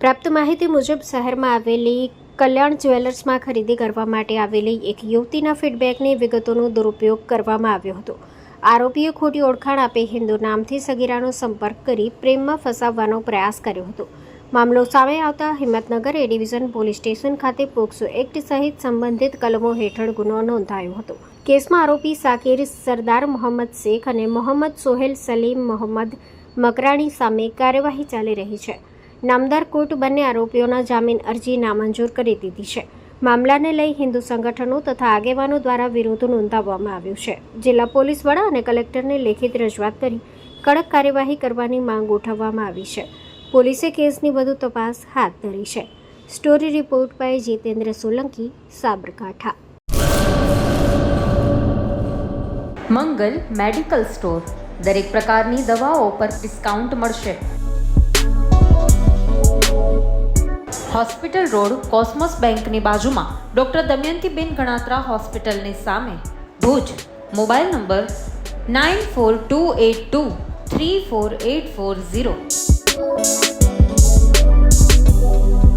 પ્રાપ્ત માહિતી મુજબ શહેરમાં આવેલી કલ્યાણ જ્વેલર્સમાં ખરીદી કરવા માટે આવેલી એક યુવતીના ફીડબેકની વિગતોનો દુરુપયોગ કરવામાં આવ્યો હતો. આરોપીએ ખોટી ઓળખાણ આપી હિન્દુ નામથી સગીરાનો સંપર્ક કરી પ્રેમમાં ફસાવવાનો પ્રયાસ કર્યો હતો. મામલો સામે આવતા હિંમતનગર એ ડિવિઝન પોલીસ સ્ટેશન ખાતે પોક્સો એક્ટ સહિત સંબંધિત કલમો હેઠળ ગુનો નોંધાયો હતો. કેસમાં આરોપી સાકિર સરદાર મોહમ્મદ શેખ અને મોહમ્મદ સોહેલ સલીમ મોહમ્મદ મકરાણી સામે કાર્યવાહી ચાલી રહી છે. નામદાર કોર્ટ બંને આરોપીઓના જામીન અરજી નામંજૂર કરી દીધી છે. મામલાને લઈ હિન્દુ સંગઠનો તથા આગેવાનો દ્વારા વિરોધ નોંધાવવામાં આવ્યો છે. જિલ્લા પોલીસ વડા અને કલેક્ટરને લેખિત રજૂઆત કરી કડક કાર્યવાહી કરવાની માંગ ઉઠાવવામાં આવી છે. પોલીસે કેસની વધુ તપાસ હાથ ધરી છે. Story report by Jitendra Solanki, Sabarkantha. Mangal medical store. દરેક પ્રકારની દવાઓ પર ડિસ્કાઉન્ટ મળશે. હોસ્પિટલ રોડ, કોસ્મોસ બેંકની બાજુમાં, ડૉક્ટર દમયંતીબેન ગણાત્રા હોસ્પિટલની સામે, ભુજ. Mobile number 9428234840.